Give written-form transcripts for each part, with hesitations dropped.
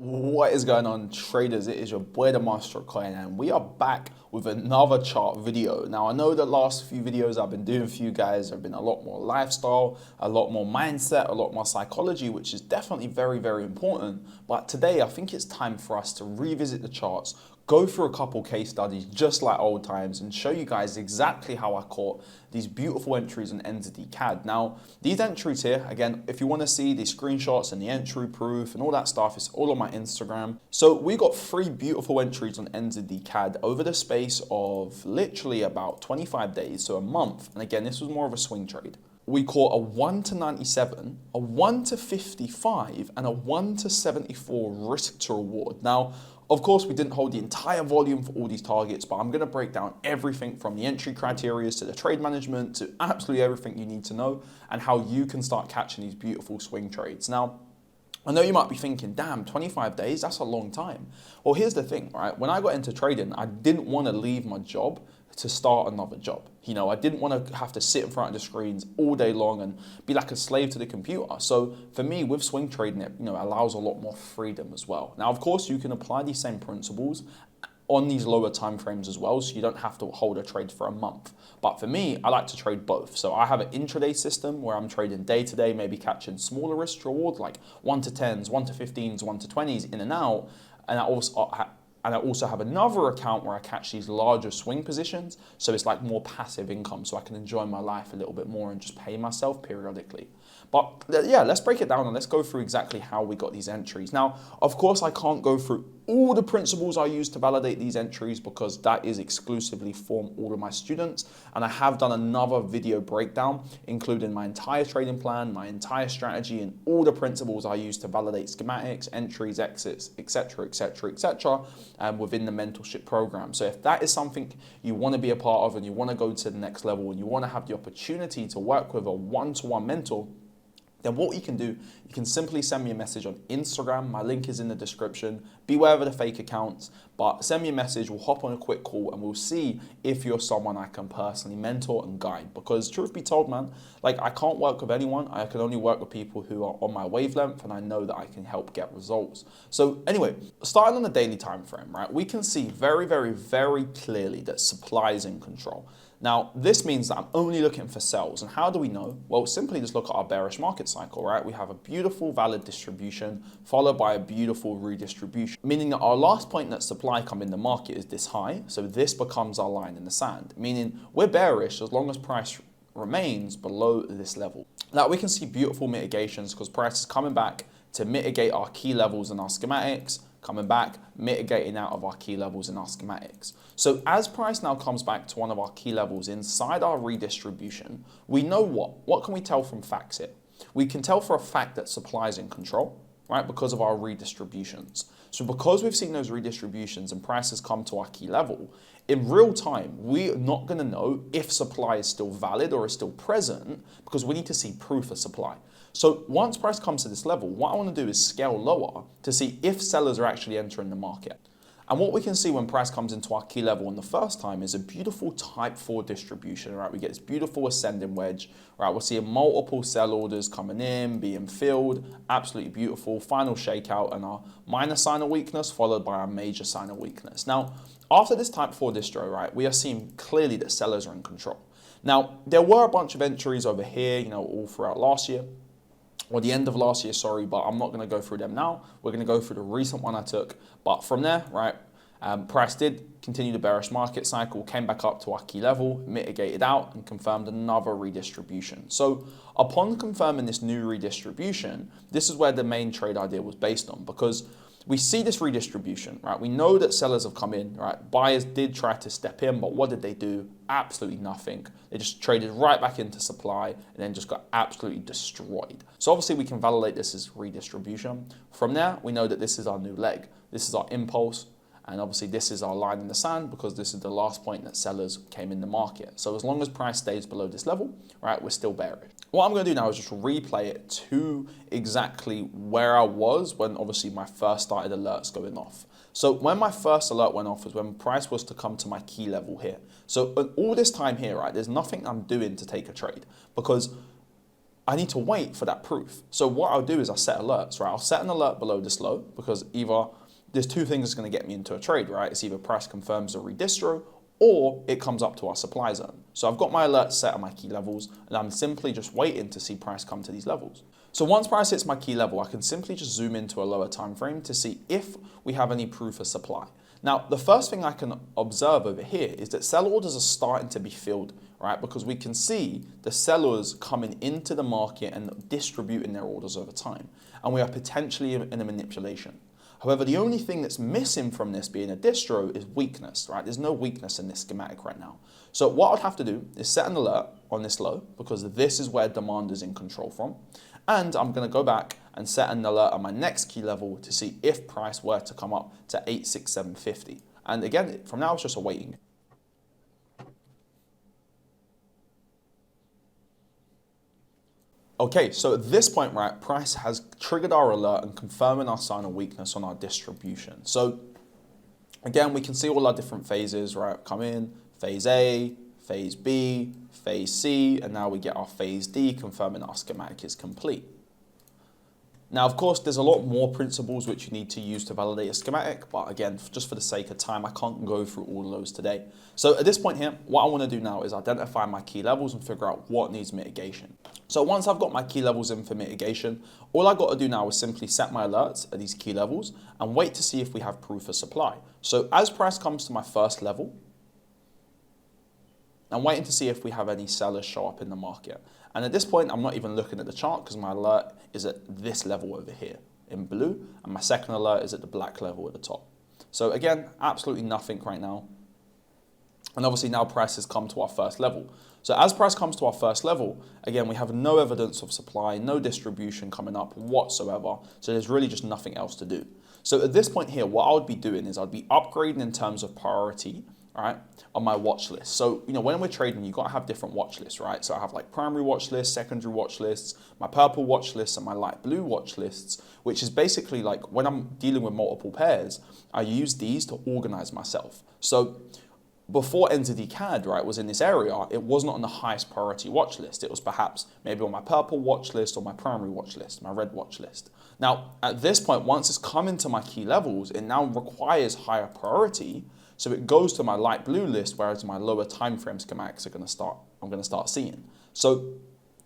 What is going on, traders? It is your boy the Master of Coin, and we are back with another chart video. Now, I know the last few videos I've been doing for you guys have been a lot more lifestyle, a lot more mindset, a lot more psychology, which is definitely very, very important. But today, I think it's time for us to revisit the charts, go through a couple case studies just like old times, and show you guys exactly how I caught these beautiful entries in NZDCAD. Now, these entries here, again, if you want to see the screenshots and the entry proof and all that stuff, it's all on my Instagram. So we got 3 beautiful entries on NZDCAD over the space of literally about 25 days, so a month. And again, this was more of a swing trade. We caught a 1 to 97, a 1 to 55, and a 1 to 74 risk to reward. Now, of course, we didn't hold the entire volume for all these targets, but I'm going to break down everything from the entry criteria to the trade management to absolutely everything you need to know and how you can start catching these beautiful swing trades. Now, I know you might be thinking, damn, 25 days, that's a long time. Well, here's the thing, right? When I got into trading, I didn't want to leave my job to start another job. You know, I didn't want to have to sit in front of the screens all day long and be like a slave to the computer. So for me, with swing trading, it allows a lot more freedom as well. Now, of course, you can apply these same principles on these lower time frames as well, so you don't have to hold a trade for a month. But for me, I like to trade both. So I have an intraday system where I'm trading day to day, maybe catching smaller risk reward like 1 to 10s, 1 to 15s, 1 to 20s in and out. And I also have another account where I catch these larger swing positions. So it's like more passive income, so I can enjoy my life a little bit more and just pay myself periodically. But yeah, let's break it down and let's go through exactly how we got these entries. Now, of course, I can't go through all the principles I use to validate these entries because that is exclusively for all of my students. And I have done another video breakdown, including my entire trading plan, my entire strategy, and all the principles I use to validate schematics, entries, exits, etc., etc., etc., within the mentorship program. So if that is something you want to be a part of and you want to go to the next level and you want to have the opportunity to work with a one-to-one mentor, then what you can do, you can simply send me a message on Instagram. My link is in the description. Beware of the fake accounts, but send me a message. We'll hop on a quick call and we'll see if you're someone I can personally mentor and guide. Because truth be told, man, like I can't work with anyone. I can only work with people who are on my wavelength and I know that I can help get results. So anyway, starting on the daily time frame, right, we can see very, very, very clearly that supply is in control. Now, this means that I'm only looking for sells. And how do we know? Well, simply just look at our bearish market cycle, right? We have a beautiful valid distribution followed by a beautiful redistribution, meaning that our last point that supply come in the market is this high. So this becomes our line in the sand, meaning we're bearish as long as price remains below this level. Now, we can see beautiful mitigations because price is coming back to mitigate our key levels in our schematics, coming back, mitigating out of our key levels in our schematics. So as price now comes back to one of our key levels inside our redistribution, we know what? What can we tell from facts here? We can tell for a fact that supply is in control, right? Because of our redistributions. So because we've seen those redistributions and prices come to our key level, in real time, we're not going to know if supply is still valid or is still present because we need to see proof of supply. So once price comes to this level, what I want to do is scale lower to see if sellers are actually entering the market. And what we can see when price comes into our key level in the first time is a beautiful type 4 distribution, right? We get this beautiful ascending wedge, right? We'll see multiple sell orders coming in, being filled, absolutely beautiful, final shakeout and our minor sign of weakness followed by our major sign of weakness. Now, after this type 4 distro, right, we are seeing clearly that sellers are in control. Now, there were a bunch of entries over here, all throughout last year, or the end of last year, sorry, but I'm not going to go through them now. We're going to go through the recent one I took. But from there, right, price did continue the bearish market cycle, came back up to our key level, mitigated out, and confirmed another redistribution. So upon confirming this new redistribution, this is where the main trade idea was based on, because we see this redistribution, right? We know that sellers have come in, right? Buyers did try to step in, but what did they do? Absolutely nothing. They just traded right back into supply and then just got absolutely destroyed. So obviously we can validate this as redistribution. From there, we know that this is our new leg. This is our impulse. And obviously this is our line in the sand because this is the last point that sellers came in the market. So as long as price stays below this level, right, we're still bearish. What I'm going to do now is just replay it to exactly where I was when obviously my first started alerts going off. So when my first alert went off was when price was to come to my key level here. So all this time here, right, there's nothing I'm doing to take a trade because I need to wait for that proof. So what I'll do is I'll set alerts, right? I'll set an alert below this low because either there's two things that's going to get me into a trade, right? It's either price confirms a redistro or it comes up to our supply zone. So I've got my alerts set on my key levels and I'm simply just waiting to see price come to these levels. So once price hits my key level, I can simply just zoom into a lower time frame to see if we have any proof of supply. Now, the first thing I can observe over here is that sell orders are starting to be filled, right? Because we can see the sellers coming into the market and distributing their orders over time. And we are potentially in a manipulation. However, the only thing that's missing from this being a distro is weakness, right? There's no weakness in this schematic right now. So what I'd have to do is set an alert on this low because this is where demand is in control from. And I'm going to go back and set an alert on my next key level to see if price were to come up to 86750. And again, from now it's just a waiting. Okay, so at this point, right, price has triggered our alert and confirming our sign of weakness on our distribution. So again, we can see all our different phases, right, come in, phase A, phase B, phase C, and now we get our phase D confirming our schematic is complete. Now, of course, there's a lot more principles which you need to use to validate a schematic, but again, just for the sake of time, I can't go through all of those today. So at this point here, what I want to do now is identify my key levels and figure out what needs mitigation. So once I've got my key levels in for mitigation, all I got to do now is simply set my alerts at these key levels and wait to see if we have proof of supply. So as price comes to my first level, I'm waiting to see if we have any sellers show up in the market. And at this point, I'm not even looking at the chart because my alert is at this level over here in blue, and my second alert is at the black level at the top. So again, absolutely nothing right now. And obviously now price has come to our first level. So as price comes to our first level, again, we have no evidence of supply, no distribution coming up whatsoever. So there's really just nothing else to do. So at this point here, what I would be doing is I'd be upgrading in terms of priority, right, on my watch list. So, you know, when we're trading, you've got to have different watch lists, right? So I have like primary watch lists, secondary watch lists, my purple watch lists, and my light blue watch lists, which is basically like when I'm dealing with multiple pairs, I use these to organize myself. So before NZDCAD, right, was in this area, it wasn't on the highest priority watch list. It was perhaps maybe on my purple watch list or my primary watch list, my red watch list. Now, at this point, once it's come into my key levels, it now requires higher priority. So it goes to my light blue list, whereas my lower time frame schematics I'm going to start seeing. So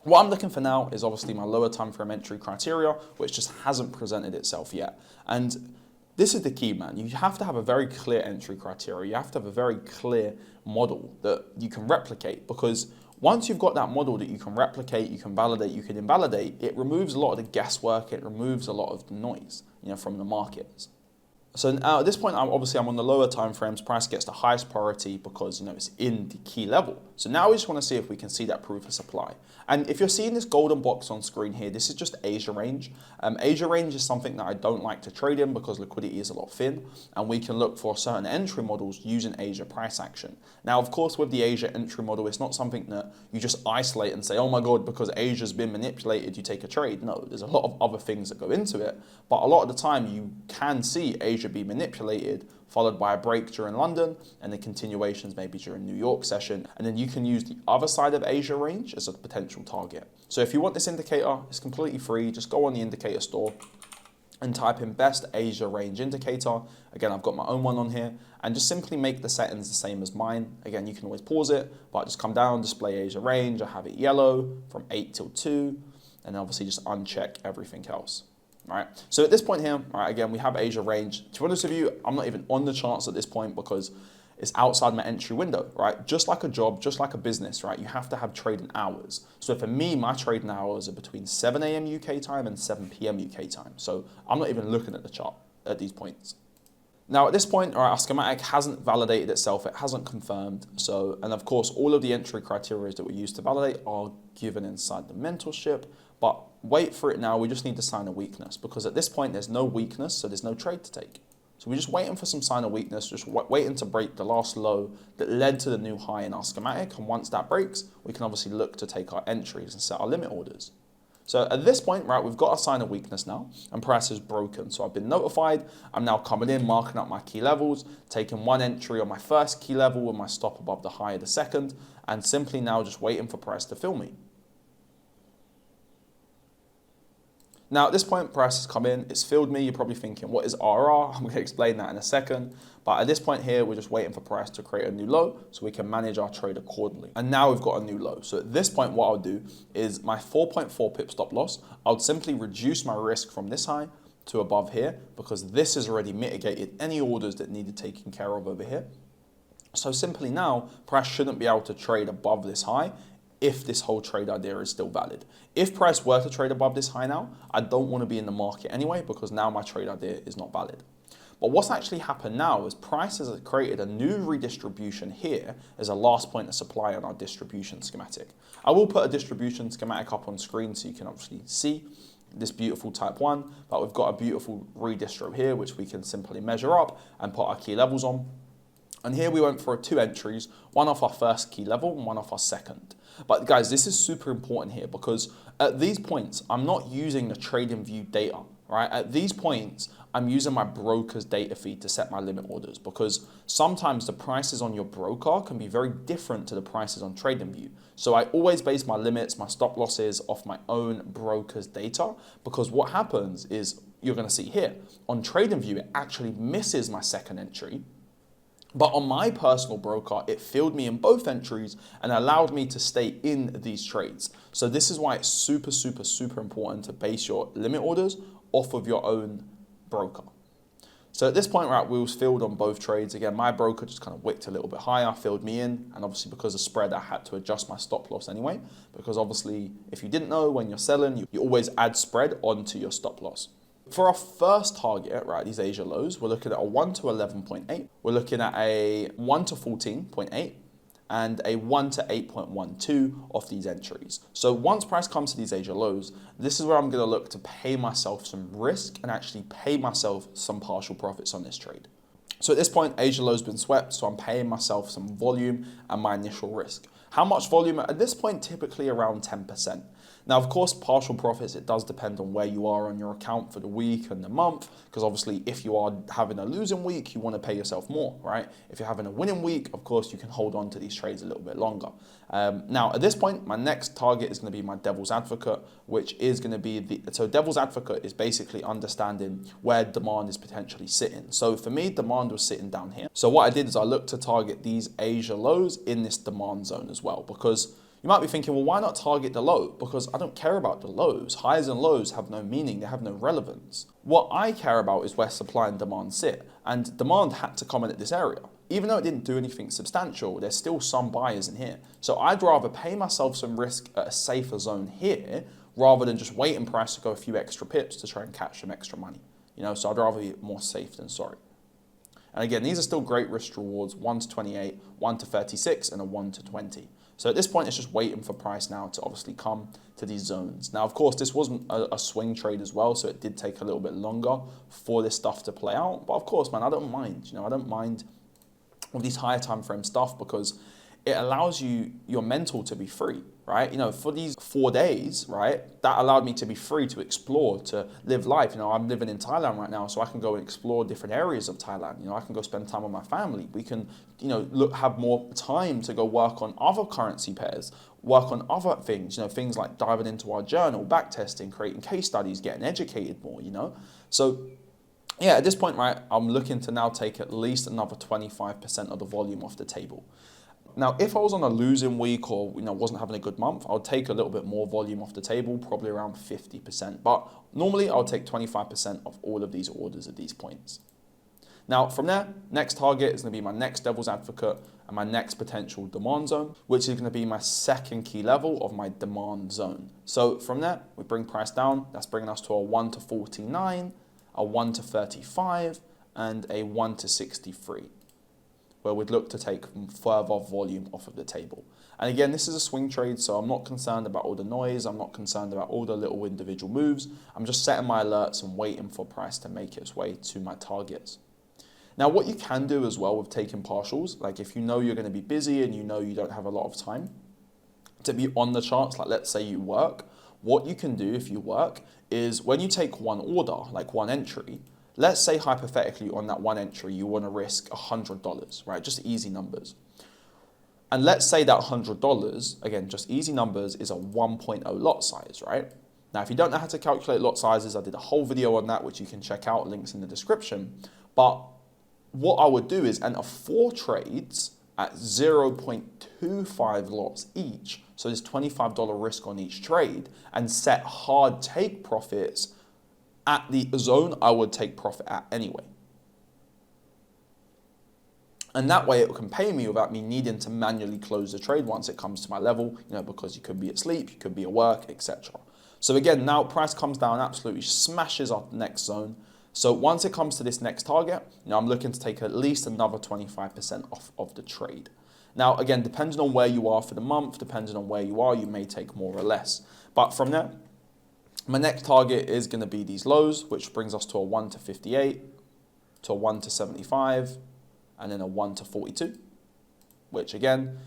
what I'm looking for now is obviously my lower time frame entry criteria, which just hasn't presented itself yet. And this is the key, man. You have to have a very clear entry criteria. You have to have a very clear model that you can replicate, because once you've got that model that you can replicate, you can validate, you can invalidate, it removes a lot of the guesswork, it removes a lot of the noise, you know, from the markets. So now at this point, I'm on the lower time frames. Price gets the highest priority because, you know, it's in the key level. So now we just want to see if we can see that proof of supply. And if you're seeing this golden box on screen here, this is just Asia range. Asia range is something that I don't like to trade in because liquidity is a lot thin, and we can look for certain entry models using Asia price action. Now, of course, with the Asia entry model, it's not something that you just isolate and say, oh my God, because Asia's been manipulated, you take a trade. No, there's a lot of other things that go into it. But a lot of the time you can see Asia be manipulated, followed by a break during London, and the continuations maybe during New York session. And then you can use the other side of Asia range as a potential target. So if you want this indicator, it's completely free. Just go on the indicator store and type in best Asia range indicator. Again, I've got my own one on here, and just simply make the settings the same as mine. Again, you can always pause it, but just come down, display Asia range. I have it yellow from 8 till 2, and obviously just uncheck everything else. Right. So at this point here, right, again, we have Asia range. To be honest with you, I'm not even on the charts at this point because it's outside my entry window, right? Just like a job, just like a business, right? You have to have trading hours. So for me, my trading hours are between 7 a.m. UK time and 7 p.m. UK time. So I'm not even looking at the chart at these points. Now at this point, all right, our schematic hasn't validated itself, it hasn't confirmed. So, and of course, all of the entry criteria that we use to validate are given inside the mentorship, but wait for it now, we just need to sign a weakness, because at this point there's no weakness, so there's no trade to take. So we're just waiting for some sign of weakness, just waiting to break the last low that led to the new high in our schematic, and once that breaks, we can obviously look to take our entries and set our limit orders. So at this point, right, we've got a sign of weakness now, and price is broken. So I've been notified, I'm now coming in, marking up my key levels, taking one entry on my first key level with my stop above the high of the second, and simply now just waiting for price to fill me. Now at this point, price has come in, it's filled me. You're probably thinking, what is RR? I'm gonna explain that in a second. But at this point here, we're just waiting for price to create a new low so we can manage our trade accordingly. And now we've got a new low. So at this point, what I'll do is my 4.4 pip stop loss, I'll simply reduce my risk from this high to above here because this has already mitigated any orders that needed taken care of over here. So simply now, price shouldn't be able to trade above this high if this whole trade idea is still valid. If price were to trade above this high now, I don't want to be in the market anyway because now my trade idea is not valid. But what's actually happened now is price has created a new redistribution here as a last point of supply on our distribution schematic. I will put a distribution schematic up on screen so you can obviously see this beautiful type 1, but we've got a beautiful redistro here which we can simply measure up and put our key levels on. And here we went for 2 entries, one off our first key level and one off our second. But guys, this is super important here because at these points, I'm not using the TradingView data, right? At these points, I'm using my broker's data feed to set my limit orders because sometimes the prices on your broker can be very different to the prices on TradingView. So I always base my limits, my stop losses off my own broker's data because what happens is you're going to see here on TradingView, it actually misses my second entry. But on my personal broker, it filled me in both entries and allowed me to stay in these trades. So this is why it's super, super, super important to base your limit orders off of your own broker. So at this point, right, we was filled on both trades. Again, my broker just kind of wicked a little bit higher, filled me in. And obviously because of spread, I had to adjust my stop loss anyway. Because obviously, if you didn't know, when you're selling, you always add spread onto your stop loss. For our first target, right, these Asia lows, we're looking at a 1 to 11.8. We're looking at a 1 to 14.8 and a 1 to 8.12 of these entries. So once price comes to these Asia lows, this is where I'm going to look to pay myself some risk and actually pay myself some partial profits on this trade. So at this point, Asia low's been swept, so I'm paying myself some volume and my initial risk. How much volume? At this point, typically around 10%. Now, of course, partial profits, it does depend on where you are on your account for the week and the month, because obviously if you are having a losing week, you want to pay yourself more, right? If you're having a winning week, of course, you can hold on to these trades a little bit longer. Now, at this point, my next target is going to be my devil's advocate, which is going to be so devil's advocate is basically understanding where demand is potentially sitting. So for me, demand was sitting down here. So what I did is I looked to target these Asia lows in this demand zone as well, because you might be thinking, well, why not target the low? Because I don't care about the lows. Highs and lows have no meaning. They have no relevance. What I care about is where supply and demand sit. And demand had to come in at this area. Even though it didn't do anything substantial, there's still some buyers in here. So I'd rather pay myself some risk at a safer zone here rather than just waiting price to go a few extra pips to try and catch some extra money. You know, so I'd rather be more safe than sorry. And again, these are still great risk rewards, 1 to 28, 1 to 36, and a 1 to 20. So at this point, it's just waiting for price now to obviously come to these zones. Now, of course, this wasn't a swing trade as well, so it did take a little bit longer for this stuff to play out. But of course, man, I don't mind. You know, I don't mind with these higher time frame stuff because it allows you your mental to be free, right? You know, for these 4 days, right, that allowed me to be free to explore, to live life. You know, I'm living in Thailand right now, so I can go and explore different areas of Thailand. You know, I can go spend time with my family. We can, you know, have more time to go work on other currency pairs, work on other things, you know, things like diving into our journal, back testing, creating case studies, getting educated more, you know? So yeah, at this point, right, I'm looking to now take at least another 25% of the volume off the table. Now, if I was on a losing week or, you know, wasn't having a good month, I would take a little bit more volume off the table, probably around 50%. But normally I would take 25% of all of these orders at these points. Now, from there, next target is going to be my next devil's advocate and my next potential demand zone, which is going to be my second key level of my demand zone. So from there, we bring price down. That's bringing us to a 1 to 49, a 1 to 35, and a 1 to 63. Where we'd look to take further volume off of the table. And again, this is a swing trade, so I'm not concerned about all the noise. I'm not concerned about all the little individual moves. I'm just setting my alerts and waiting for price to make its way to my targets. Now, what you can do as well with taking partials, like if you know you're going to be busy and you know you don't have a lot of time to be on the charts, like let's say you work, what you can do if you work is when you take one order, like one entry, let's say hypothetically on that one entry, you want to risk $100, right? Just easy numbers. And let's say that $100, again, just easy numbers, is a 1.0 lot size, right? Now, if you don't know how to calculate lot sizes, I did a whole video on that, which you can check out, links in the description. But what I would do is enter 4 trades at 0.25 lots each. So there's $25 risk on each trade, and set hard take profits at the zone I would take profit at anyway. And that way it can pay me without me needing to manually close the trade once it comes to my level, because you could be asleep, you could be at work, etc. So again, now price comes down, absolutely smashes our next zone. So once it comes to this next target, I'm looking to take at least another 25% off of the trade. Now, again, depending on where you are for the month, depending on where you are, you may take more or less. But from there, my next target is going to be these lows, which brings us to a 1 to 58, to a 1 to 75, and then a 1 to 42, which again,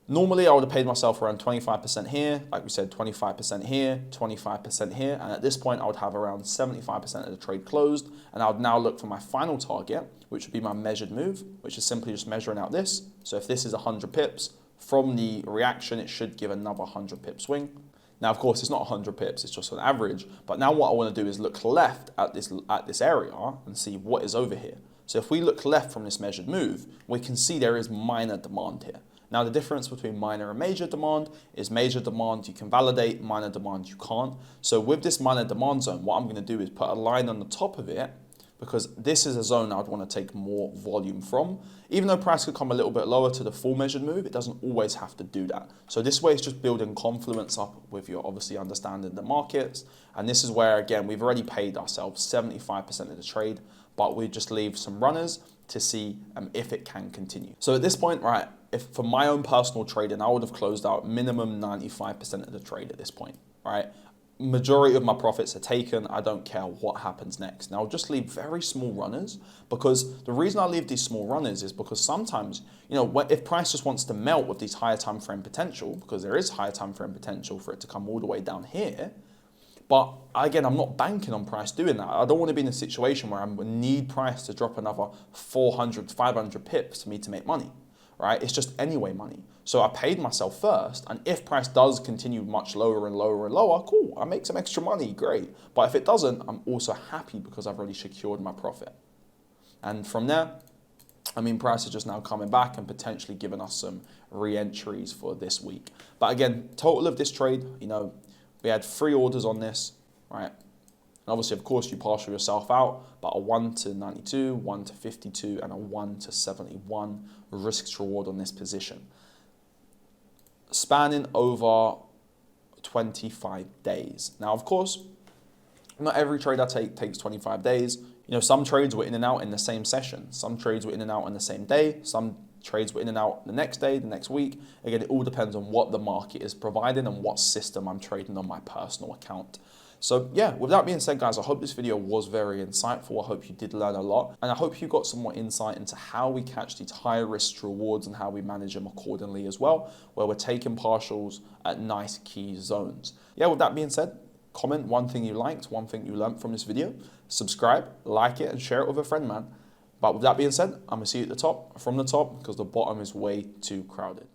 normally I would have paid myself around 25% here, like we said, 25% here, 25% here, and at this point I would have around 75% of the trade closed, and I would now look for my final target, which would be my measured move, which is simply just measuring out this. So if this is 100 pips, from the reaction it should give another 100 pip swing. Now, of course, it's not 100 pips, it's just an average, but now what I want to do is look left at this area and see what is over here. So if we look left from this measured move, we can see there is minor demand here. Now, the difference between minor and major demand is major demand you can validate, minor demand you can't. So with this minor demand zone, what I'm going to do is put a line on the top of it, because this is a zone I'd want to take more volume from. Even though price could come a little bit lower to the full measured move, it doesn't always have to do that. So this way it's just building confluence up with your obviously understanding the markets. And this is where, again, we've already paid ourselves 75% of the trade, but we just leave some runners to see if it can continue. So at this point, right, if for my own personal trading, I would have closed out minimum 95% of the trade at this point, right? Majority of my profits are taken. I don't care what happens next. Now I'll just leave very small runners, because the reason I leave these small runners is because sometimes, if price just wants to melt with these higher time frame potential, because there is higher time frame potential for it to come all the way down here. But again, I'm not banking on price doing that. I don't want to be in a situation where I need price to drop another 400, 500 pips for me to make money, right? It's just anyway money. So I paid myself first, and if price does continue much lower and lower and lower, cool, I make some extra money, great. But if it doesn't, I'm also happy because I've already secured my profit. And from there, price is just now coming back and potentially giving us some re-entries for this week. But again, total of this trade, we had 3 orders on this, right? And obviously, of course, you partial yourself out, but a 1 to 92, 1 to 52, and a 1 to 71 risk to reward on this position. Spanning over 25 days. Now, of course, not every trade I take takes 25 days. Some trades were in and out in the same session. Some trades were in and out on the same day. Some trades were in and out the next day, the next week. Again, it all depends on what the market is providing and what system I'm trading on my personal account. So yeah, with that being said, guys, I hope this video was very insightful. I hope you did learn a lot, and I hope you got some more insight into how we catch these higher risk rewards and how we manage them accordingly as well, where we're taking partials at nice key zones. Yeah, with that being said, comment one thing you liked, one thing you learned from this video, subscribe, like it, and share it with a friend, man. But with that being said, I'm going to see you at the top, from the top, because the bottom is way too crowded.